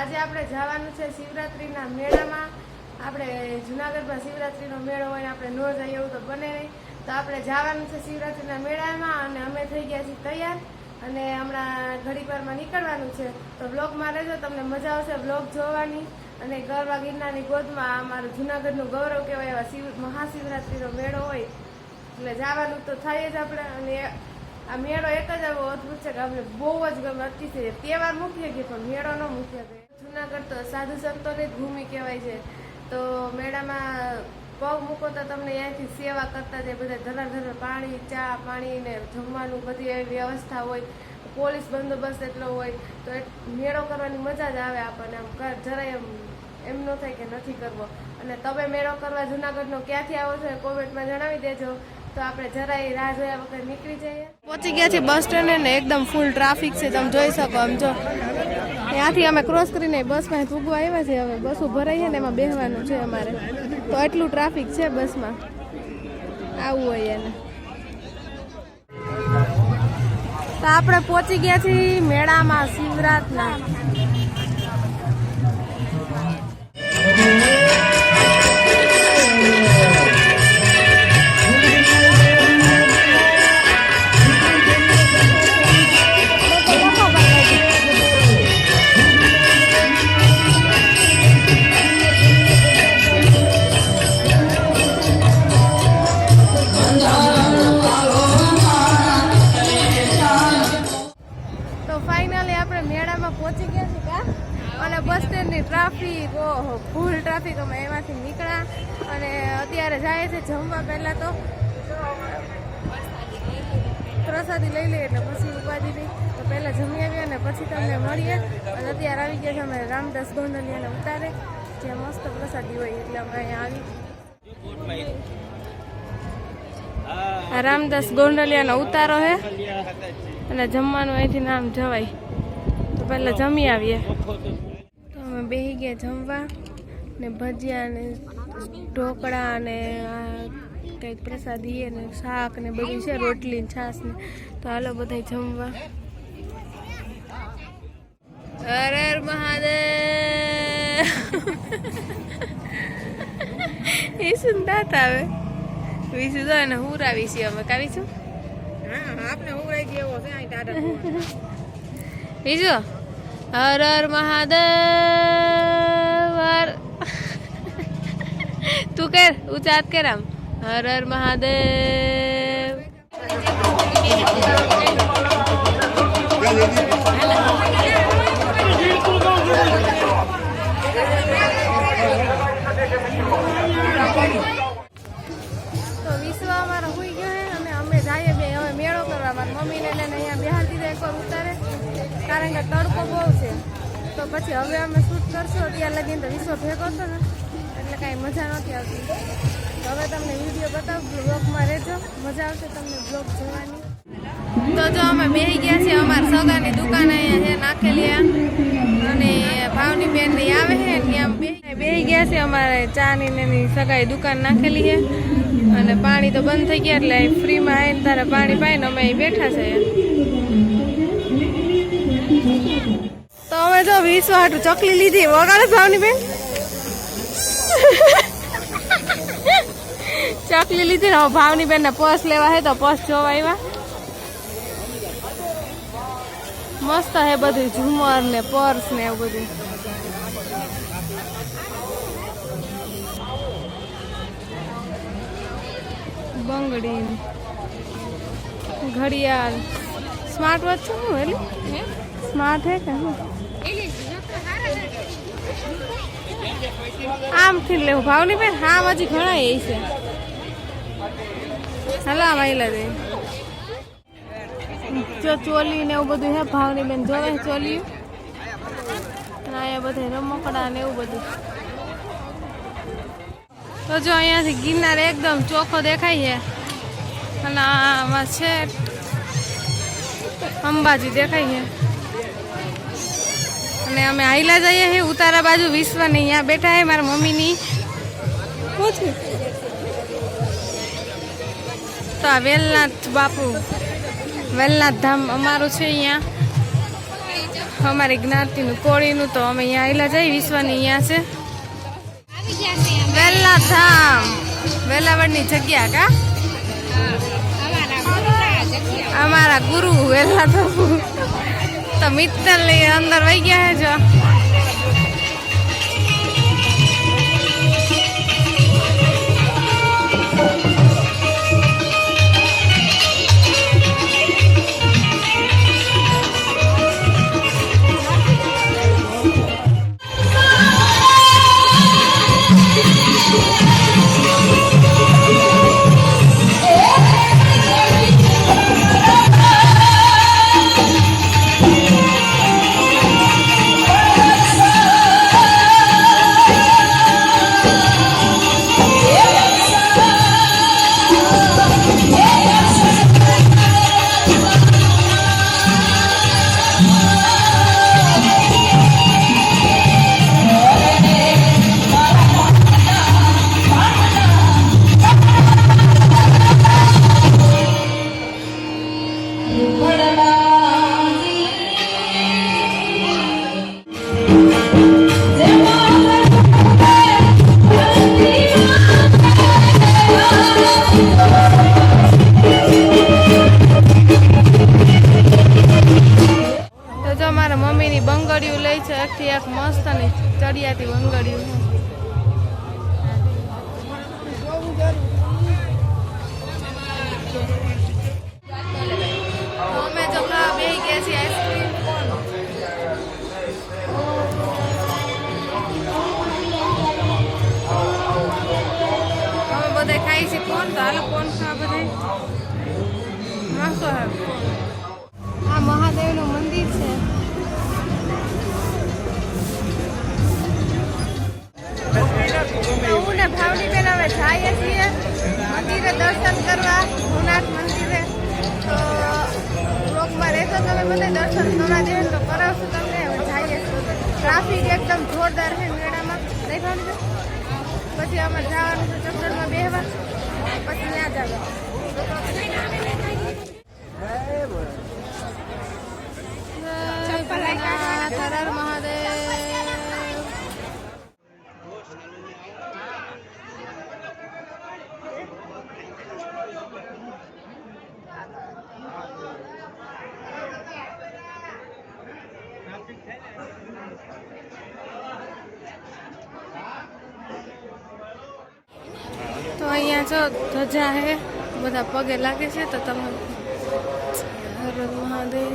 આજે આપણે જવાનું છે શિવરાત્રીના મેળામાં। આપણે જુનાગઢમાં શિવરાત્રીનો મેળો હોય આપણે ન જઈએ એવું તો બને નહીં, તો આપણે જવાનું છે શિવરાત્રીના મેળામાં અને અમે થઈ ગયા છીએ તૈયાર અને હમણાં ઘડીક વારમાં નીકળવાનું છે। તો બ્લોગમાં રહેજો, તમને મજા આવશે બ્લોગ જોવાની। અને ગરવા ગિરનારની ગોદમાં અમારું જુનાગઢનું ગૌરવ કહેવાય એવા મહાશિવરાત્રીનો મેળો હોય એટલે જવાનું તો થાય જ આપણે। અને આ મેળો એક જ એવો અદભુત છે કે આપણે બહુ જ ગમે, અતિશય તહેવાર મૂકીએ કે પણ મેળો ન મૂકીએ કે જુનાગઢ તો સાધુ સંતોની જ ભૂમિ કહેવાય છે। તો મેળામાં પગ મૂકો તો તમને અહીંયાથી સેવા કરતા જાય, બધા ધરાધર પાણી ચા પાણી ને જમવાનું બધી એવી વ્યવસ્થા હોય, પોલીસ બંદોબસ્ત એટલો હોય તો મેળો કરવાની મજા જ આવે આપણને। આમ જરાય એમ ન થાય કે નથી કરવો। અને તમે મેળો કરવા જુનાગઢનો ક્યાંથી આવો છો એ કોમેન્ટમાં જણાવી દેજો, તો આપણે જરાય રાહ જોયા વગર નીકળી જઈએ। પહોંચી ગયા છે બસ સ્ટેન્ડ ને એકદમ ફૂલ ટ્રાફિક છે, તમે જોઈ શકો। આમ જો ત્યાંથી અમે ક્રોસ કરીને બસમાં પૂગવા આવ્યા છે, હવે બસો ભરાઈ છે ને એમાં બેસવાનું છે અમારે, તો એટલું ટ્રાફિક છે બસમાં, આવું હોય એને। તો આપણે પહોંચી ગયા છીએ મેળામાં શિવરાતના। પહોંચી ગયા છે કા, અને બસ સ્ટેન્ડની ટ્રાફિક, ઓહો ફૂલ ટ્રાફિક। અમે એમાંથી નીકળ્યા અને અત્યારે જાય છે જમવા। પહેલાં તો પ્રસાદી લઈ લઈએ એટલે પછી ઉપાધિ નહીં, તો પહેલાં જમી આવીએ અને પછી તમને મળીએ। અને અત્યારે આવી ગયા છે અમે રામદાસ ગોંડલિયાને ઉતારે, જે મસ્ત પ્રસાદી હોય એટલે અમે અહીંયા આવી। આ રામદાસ ગોંડલિયાનો ઉતારો છે અને જમવાનું અહીંથી નામ જવાય, તો પહેલાં જમી આવીએ। તો અમે બેસી ગયા જમવા ને ભજીયા ને ઢોકળા ને કંઈક પ્રસાદી ને શાક ને બધું છે, રોટલી ને છાશ ને, તો હાલો બધા જમવા। હર હર મહાદેવ। એ સુંદર આવે વિશુ તો એને હુરાવી છીએ અમે, કાવીશું આપણે હુરાઈ દેવો છે બીજું। હર હર મહાદેવ। તું કર ઉચાત કર આમ, હર હર મહાદેવ। તો વિશ્વ અમારો હોઈ ગયો હે અને અમે જઈએ બે હવે મેળો કરવા। મારી મમ્મીને અહીંયા બેહાર દીધા એકવાર ઉતારે, કારણ કે તડકો બહુ છે, તો પછી હવે અમે શૂટ કરશું। ત્યાં લગીને તો વિશ્વ ભેગો હતો ને એટલે કાંઈ મજા નથી આવતી, તો હવે તમને વિડીયો બતાવું, બ્લોગમાં રહેજો, મજા આવશે તમને બ્લોગ જોવાની। તો જો અમે બેસી ગયા છીએ અમારા સગાની દુકાન અહીંયા છે નાખેલી, અને ભાવની બેન ની આવે છે ત્યાં બેસી ગયા છે। અમારે ચાની ને સગાઈ દુકાન નાખેલી છે અને પાણી તો બંધ થઈ ગયા એટલે ફ્રીમાં આવીને તારે પાણી પાઈને અમે અહીં બેઠા છે। તો અમે જો વિશ્વ હાટું ચકલી લીધી, વગાડે ભાવની બેન ચકલી લીધી ને હવે ભાવની બેન ને પર્સ લેવા હે, તો પર્સ જોવા આવ્યા। મસ્ત હે બધું, ઝુમર ને પર્સ ને એવું બધું। બંગડી ઘડિયાળ, સ્માર્ટ વોચ છે શું એટલે સ્માર્ટ હે કે આમથી લેવું ભાવની બેન? આમ હજી ઘણા એ છે, હાલો આમ આવેલા દે જો ચોલી ને એવું બધું હે ભાવની બેન જોવે ચોલી, અહીંયા બધા રમકડા ને એવું બધું। તો જો અહીંયાથી ગિરનાર એકદમ ચોખ્ખો દેખાય છે અને આમાં છે અંબાજી દેખાય છે અને અમે હાઈલા જઈએ છીએ ઉતારા બાજુ। વિશ્વને અહીંયા બેઠા છે મારા મમ્મીની પૂછું તો આ વેલનાથ બાપુ, વેલનાથ ધામ અમારું છે અહીંયા। અમારી જ્ઞાતિનું કોળીનું તો અમે અહીંયા આવેલા જઈ વિશ્વની અહીંયા છે વેલા ધામ વેલાવડની જગ્યા કા અમારા ગુરુ વેલા ધામ તો મિત્તલ ની અંદર વહી ગયા છે જો મમ્મીની બંગડીયું લઈ છે એકથી એક મસ્ત ને ચડિયાતી બંગડીયું અમે જો ખાવા બેસી ગયા છીએ આઈસ્ક્રીમ અમે બધા ખાઈ છીએ કોણ તો હાલો કોણ ખાવા બધા મસ્ત આ મહાદેવનું મંદિર છે હું ને ભાવની બેન હવે જઈએ છીએ મંદિરે દર્શન કરવા ભવનાથ મંદિરે તો બ્લોકમાં રહેતો તમે બધા દર્શન કરવા દે તો કરાવશું તમને હવે જઈએ છીએ ટ્રાફિક એકદમ જોરદાર છે મેળામાં નહીં ભાવની પછી અમારે જવાનું છે ચક્કરમાં બેહવા પછી ત્યાં જવા હર હર મહાદેવ તો અહીંયા જો ધજા હે બધા પગે લાગે છે તો તમે હર હર મહાદેવ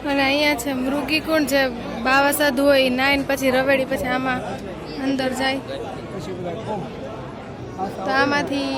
અને અહીંયા છે મૃગી કુંડ જે બાવા સાધુ હોય નાઈન પછી રવેડી પછી આમાં અંદર જાય તો આમાંથી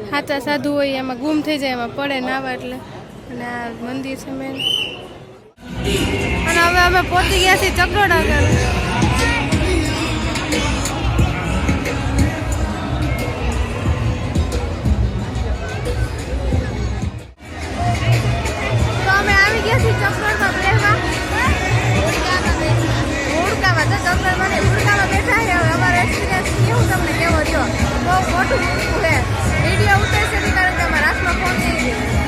સાચા સાધુ હોય એમાં ગુમ થઈ જાય એમાં પડે નાવા એટલે અને આ મંદિર છે મેન અને હવે અમે પહોંચી ગયા છીએ ચક્રોડા આગળ તો અમે આવી ગયા છીએ ચક્રોડમાં બેસવા હુડકામાં તો ચક્રોડમાં નહીં હુડકામાં બેઠા છે હવે અમારો એક્સપિરિયન્સ કેવું તમને કેવો છો બહુ મોટું હુડકું છે વિડીયો ઉતરશે નહીં કારણ કે અમારા હાથમાં ફોન થઈ ગયો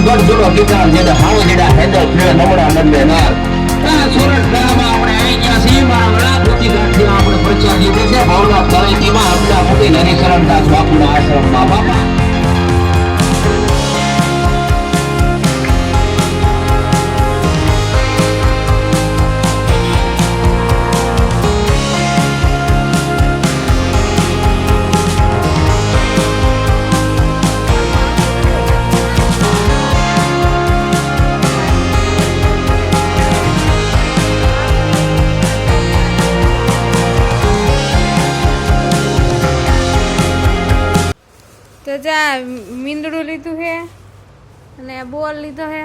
ગઢ જોડો કિતાર જેડા હાવ જેડા હેન્ડલ ફેર નમણા નંદે નાર સુરત ગામમાં આપણે આવી ગયા છીએ મારા વડા ધોતી ગાંઠી આપણે પ્રચાર લીધો છે ભાવના તળેટીમાં હમણાં મોટી હરિશરણદાસ બાપુના આશ્રમમાં બાપા તો જા મીંદડું લીધું છે અને બોલ લીધો છે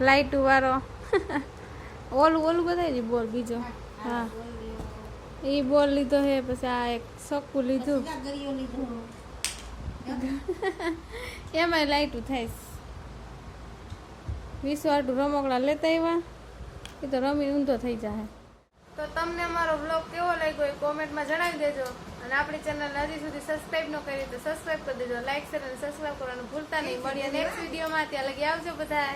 લાઈટું વાળો ઓલું ઓલું બતાવી બોલ બીજો હા એ બોલ લીધો છે પછી આ એક સક્કું લીધું એમાં લાઈટું થાય 20 વાટું રમકડા લેતા આવ્યા એ તો રમી ઊંધો થઈ જાય. તો તમને અમારો વ્લોગ કેવો લાગ્યો એ કોમેન્ટમાં જણાવી દેજો અને આપણી ચેનલ હજી સુધી સબસ્ક્રાઇબ ન કરી તો સબસ્ક્રાઇબ કરી દેજો, લાઈક શેર અને સબસ્ક્રાઇબ કરવાનું ભૂલતા નહીં. મળીએ નેક્સ્ટ વિડીયોમાં. ત્યાં લગી આવજો બધા.